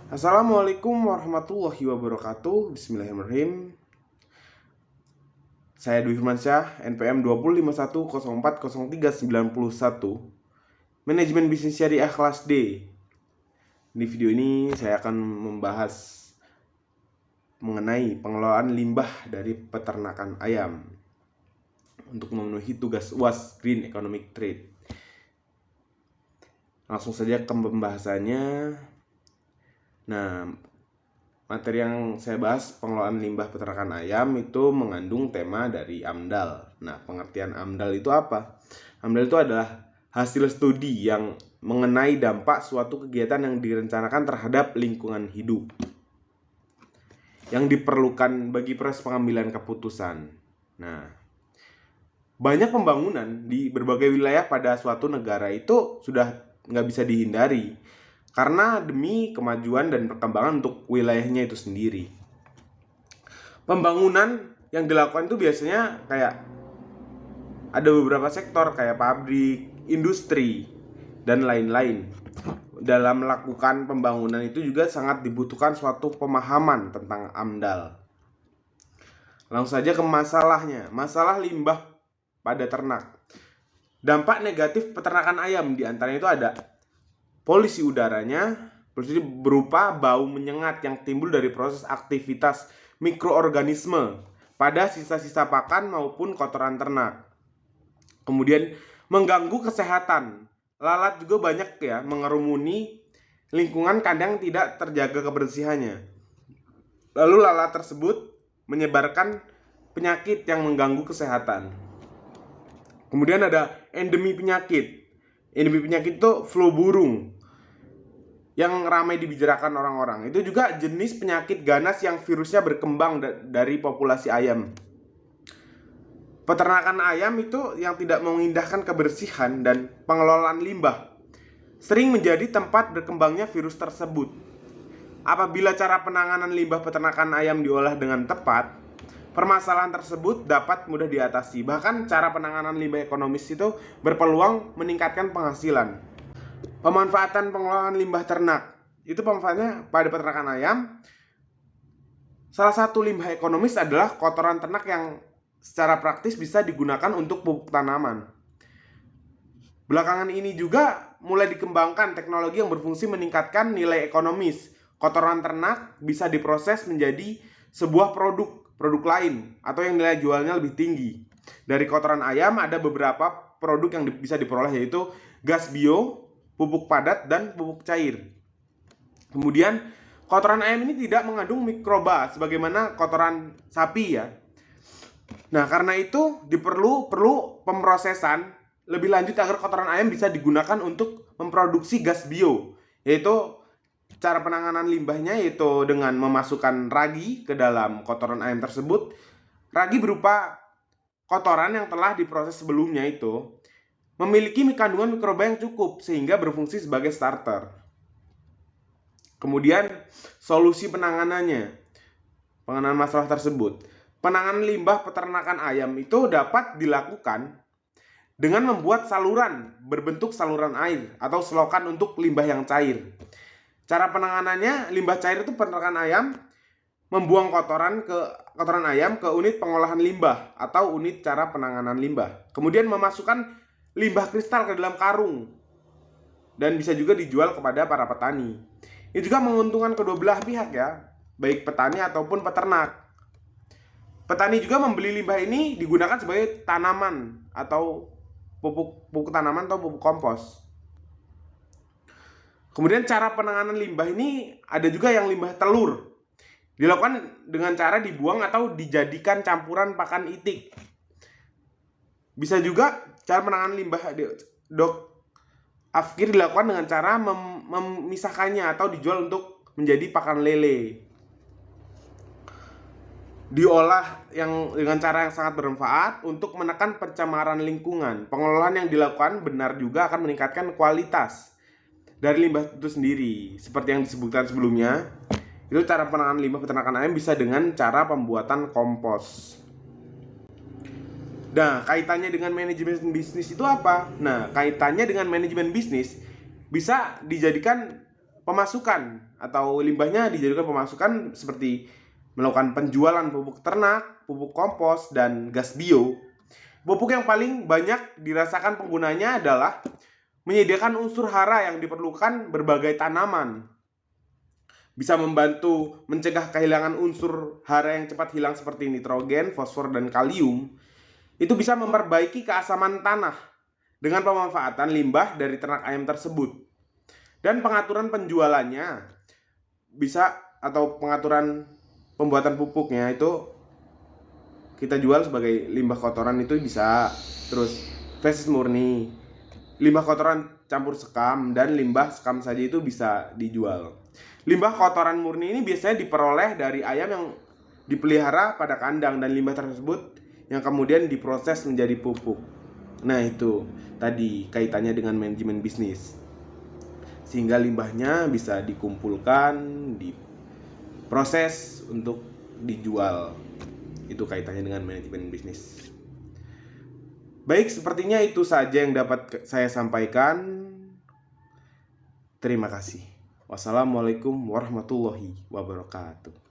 Assalamualaikum warahmatullahi wabarakatuh. Bismillahirrahmanirrahim. Saya Dwi Firmansyah, NPM 20510403991, Manajemen Bisnis Syariah kelas D. Di video ini saya akan membahas mengenai pengelolaan limbah dari peternakan ayam untuk memenuhi tugas UAS Green Economic Trade. Langsung saja ke pembahasannya. Nah, materi yang saya bahas pengelolaan limbah peternakan ayam itu mengandung tema dari AMDAL. Nah, pengertian AMDAL itu apa? AMDAL itu adalah hasil studi yang mengenai dampak suatu kegiatan yang direncanakan terhadap lingkungan hidup yang diperlukan bagi proses pengambilan keputusan. Nah, banyak pembangunan di berbagai wilayah pada suatu negara itu sudah nggak bisa dihindari karena demi kemajuan dan perkembangan untuk wilayahnya itu sendiri. Pembangunan yang dilakukan itu biasanya kayak ada beberapa sektor kayak pabrik, industri, dan lain-lain. Dalam melakukan pembangunan itu juga sangat dibutuhkan suatu pemahaman tentang AMDAL. Langsung saja ke masalahnya. Masalah limbah pada ternak. Dampak negatif peternakan ayam diantaranya itu ada polusi udaranya, polusi berupa bau menyengat yang timbul dari proses aktivitas mikroorganisme pada sisa-sisa pakan maupun kotoran ternak. Kemudian mengganggu kesehatan. Lalat juga banyak ya mengerumuni lingkungan kandang tidak terjaga kebersihannya. Lalu lalat tersebut menyebarkan penyakit yang mengganggu kesehatan. Kemudian ada endemi penyakit. Endemi penyakit itu flu burung yang ramai dibicarakan orang-orang. Itu juga jenis penyakit ganas yang virusnya berkembang dari populasi ayam. Peternakan ayam itu yang tidak mengindahkan kebersihan dan pengelolaan limbah sering menjadi tempat berkembangnya virus tersebut. Apabila cara penanganan limbah peternakan ayam diolah dengan tepat, permasalahan tersebut dapat mudah diatasi. Bahkan cara penanganan limbah ekonomis itu berpeluang meningkatkan penghasilan. Pemanfaatan pengelolaan limbah ternak. Itu pemanfaatnya pada peternakan ayam. Salah satu limbah ekonomis adalah kotoran ternak yang secara praktis bisa digunakan untuk pupuk tanaman. Belakangan ini juga mulai dikembangkan teknologi yang berfungsi meningkatkan nilai ekonomis. Kotoran ternak bisa diproses menjadi sebuah produk lain atau yang nilai jualnya lebih tinggi. Dari kotoran ayam ada beberapa produk yang bisa diperoleh, yaitu gas bio, pupuk padat, dan pupuk cair. Kemudian kotoran ayam ini tidak mengandung mikroba sebagaimana kotoran sapi ya. Nah, karena itu perlu pemrosesan lebih lanjut agar kotoran ayam bisa digunakan untuk memproduksi gas bio, yaitu cara penanganan limbahnya yaitu dengan memasukkan ragi ke dalam kotoran ayam tersebut. Ragi berupa kotoran yang telah diproses sebelumnya itu memiliki kandungan mikroba yang cukup sehingga berfungsi sebagai starter. Kemudian solusi penanganannya, penanganan masalah tersebut. Penanganan limbah peternakan ayam itu dapat dilakukan dengan membuat saluran berbentuk saluran air atau selokan untuk limbah yang cair. Cara penanganannya, limbah cair itu peternakan ayam membuang kotoran ayam ke unit pengolahan limbah atau unit cara penanganan limbah. Kemudian memasukkan limbah kristal ke dalam karung dan bisa juga dijual kepada para petani. Ini juga menguntungkan kedua belah pihak ya, baik petani ataupun peternak. Petani juga membeli limbah ini digunakan sebagai tanaman atau pupuk tanaman atau pupuk kompos. Kemudian cara penanganan limbah ini ada juga yang limbah telur. Dilakukan dengan cara dibuang atau dijadikan campuran pakan itik. Bisa juga cara penanganan limbah Afkir dilakukan dengan cara memisahkannya atau dijual untuk menjadi pakan lele. Diolah dengan cara yang sangat bermanfaat untuk menekan pencemaran lingkungan. Pengelolaan yang dilakukan benar juga akan meningkatkan kualitas dari limbah itu sendiri. Seperti yang disebutkan sebelumnya, itu cara penanganan limbah peternakan ayam bisa dengan cara pembuatan kompos. Nah, kaitannya dengan manajemen bisnis itu apa? Nah, kaitannya dengan manajemen bisnis bisa dijadikan pemasukan atau limbahnya dijadikan pemasukan seperti melakukan penjualan pupuk ternak, pupuk kompos, dan gas bio. Pupuk yang paling banyak dirasakan penggunanya adalah menyediakan unsur hara yang diperlukan berbagai tanaman. Bisa membantu mencegah kehilangan unsur hara yang cepat hilang seperti nitrogen, fosfor, dan kalium. Itu bisa memperbaiki keasaman tanah dengan pemanfaatan limbah dari ternak ayam tersebut. Dan pengaturan penjualannya bisa, atau pengaturan pembuatan pupuknya itu kita jual sebagai limbah kotoran itu bisa. Terus fesis murni, limbah kotoran campur sekam, dan limbah sekam saja itu bisa dijual. Limbah kotoran murni ini biasanya diperoleh dari ayam yang dipelihara pada kandang, dan limbah tersebut yang kemudian diproses menjadi pupuk. Nah, itu tadi kaitannya dengan manajemen bisnis, sehingga limbahnya bisa dikumpulkan, diproses untuk dijual. Itu kaitannya dengan manajemen bisnis. Baik, sepertinya itu saja yang dapat saya sampaikan. Terima kasih. Wassalamualaikum warahmatullahi wabarakatuh.